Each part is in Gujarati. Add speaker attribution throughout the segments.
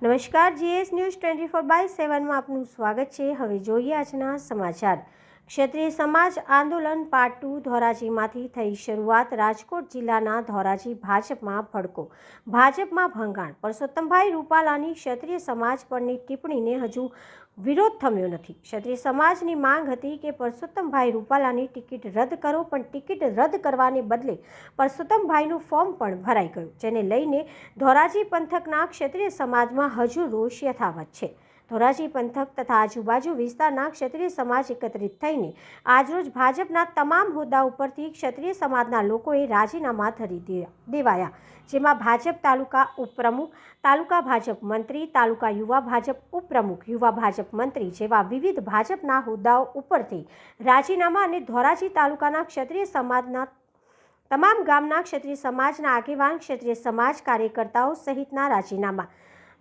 Speaker 1: નમસ્કાર, જીએસ ન્યૂઝ 24/7 માં આપનું સ્વાગત છે। હવે જોઈએ આજના સમાચાર। ક્ષત્રિય સમાજ આંદોલન પાર્ટ 2 ધોરાજીમાંથી થઈ શરૂઆત। રાજકોટ જિલ્લાના ધોરાજી ભાજપમાં ભડકો, ભાજપમાં ભંગાણ। પરસોત્તમભાઈ રૂપાલાની ક્ષત્રિય સમાજ પરની ટિપ્પણીને હજુ વિરોધ થમ્યો નથી। ક્ષત્રિય સમાજની માંગ હતી કે પરસોત્તમભાઈ રૂપાલાની ટિકિટ રદ કરો, પણ ટિકિટ રદ કરવાને બદલે પરસોત્તમભાઈનું ફોર્મ પણ ભરાઈ ગયું, જેને લઈને ધોરાજી પંથકના ક્ષત્રિય સમાજમાં હજુ રોષ યથાવત છે। ધોરાજી પંથક તથા આજુબાજુ વિસ્તારના ક્ષત્રિય સમાજ એકત્રિત થઈને આજરોજ ભાજપના તમામ હોદ્દા ઉપરથી ક્ષત્રિય સમાજના લોકોએ રાજીનામા ધરી દેવાયા, જેમાં ભાજપ તાલુકા ઉપપ્રમુખ, તાલુકા ભાજપ મંત્રી, તાલુકા યુવા ભાજપ ઉપપ્રમુખ, યુવા ભાજપ મંત્રી જેવા વિવિધ ભાજપના હોદ્દાઓ ઉપરથી રાજીનામા અને ધોરાજી તાલુકાના ક્ષત્રિય સમાજના તમામ ગામના ક્ષત્રિય સમાજના આગેવાન, ક્ષત્રિય સમાજ કાર્યકર્તાઓ સહિતના રાજીનામા।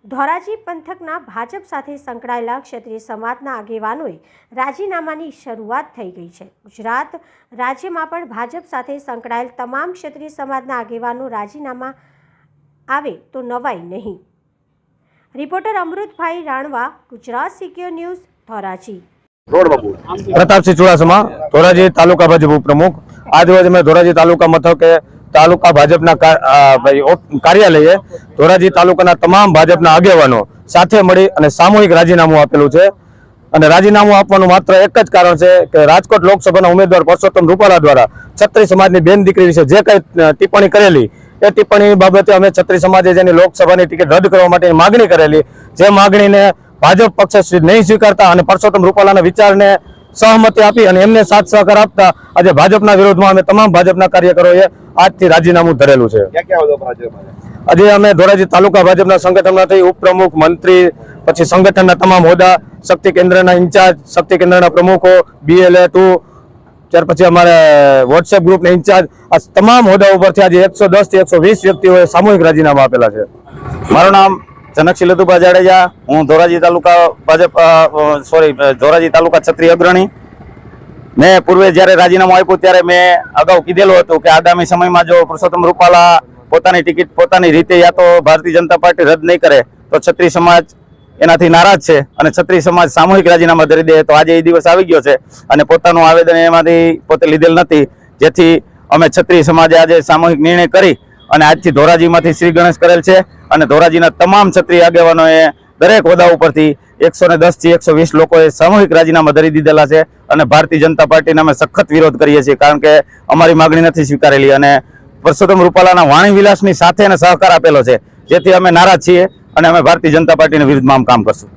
Speaker 1: ધોરાજી પંથકના ભાજપ સાથે સંકળાયેલા ક્ષત્રિય સમાજના આગેવાનોએ રાજીનામાની શરૂઆત થઈ ગઈ છે। ગુજરાત રાજ્યમાં પણ ભાજપ સાથે સંકળાયેલ તમામ ક્ષત્રિય સમાજના આગેવાનો રાજીનામા આવે તો નવાઈ નહીં। Reporter Amrutbhai Ranva, Gujarat secure news, Dhoraji.
Speaker 2: Pratapsinh Chudasama, Dhoraji taluka Bhajap ઉપપ્રમુખ। આજરોજ અમે ધોરાજી તાલુકા મથકે તાલુકા ભાજપના કાર્યાલયે ધોરાજી તાલુકાના તમામ ભાજપના આગેવાનો સાથે મળી અને સામૂહિક રાજીનામું આપેલું છે। અને રાજીનામું આપવાનું માત્ર એક જ કારણ છે કે રાજકોટ લોકસભાના ઉમેદવાર પરસોત્તમ રૂપાલા દ્વારા ક્ષત્રિય સમાજની બેન દીકરી વિશે જે કંઈ ટિપ્પણી કરેલી, એ ટિપ્પણી બાબતે અમે ક્ષત્રિય સમાજે જેની લોકસભાની ટિકિટ રદ કરવા માટેની માગણી કરેલી, જે માગણીને ભાજપ પક્ષે નહીં સ્વીકારતા અને પરસોત્તમ રૂપાલાના વિચારને સહમતિ આપી અને એમને સાથ સહકાર આપતા આજે ભાજપના વિરોધમાં અમે તમામ ભાજપના કાર્યકરોએ આજથી રાજીનામું ધરેલું છે। આજે અમે ધોરાજી તાલુકા ભાજપના સંગઠનમાંથી ઉપપ્રમુખ, મંત્રી, પછી સંગઠનના તમામ હોદ્દા, શક્તિ કેન્દ્રના ઇન્ચાર્જ, શક્તિ કેન્દ્રના પ્રમુખો, BLA2, ત્યાર પછી અમારે વોટ્સએપ ગ્રુપના ઇન્ચાર્જ, આ તમામ હોદ્દા ઉપરથી આજે 110 થી 120 વ્યક્તિઓએ સામૂહિક રાજીનામા આપેલા છે।
Speaker 3: મારું નામ જનકસિંહ લતુભા જાડેજા, હું ધોરાજી તાલુકા ભાજપ ધોરાજી તાલુકા ક્ષત્રિય અગ્રણી। મેં પૂર્વે જ્યારે રાજીનામું આપ્યું ત્યારે મેં અગાઉ કીધેલું હતું કે આગામી સમયમાં જો પરસોત્તમ રૂપાલા પોતાની ટિકિટ પોતાની રીતે યા તો ભારતીય જનતા પાર્ટી રદ નહીં કરે તો ક્ષત્રિય સમાજ એનાથી નારાજ છે અને ક્ષત્રિય સમાજ સામૂહિક રાજીનામા ધરી દે। તો આજે એ દિવસ આવી ગયો છે અને પોતાનું આવેદન એમાંથી પોતે લીધેલ નથી, જેથી અમે ક્ષત્રિય સમાજે આજે સામૂહિક નિર્ણય કરી અને આજથી ધોરાજીમાંથી શ્રી ગણેશ કરેલ છે અને ધોરાજીના તમામ ક્ષત્રિય આગેવાનોએ દરેક હોદ્દા ઉપરથી 110 થી 120 લોકોએ સામૂહિક રાજીનામા ધરી દીધેલા છે અને ભારતીય જનતા પાર્ટીને અમે સખત વિરોધ કરીએ છીએ, કારણ કે અમારી માગણી નથી સ્વીકારેલી અને પરસોત્તમ રૂપાલાના વાણી વિલાસની સાથે એને સહકાર આપેલો છે, જેથી અમે નારાજ છીએ અને અમે ભારતીય જનતા પાર્ટીના વિરુદ્ધમાં કામ કરશું।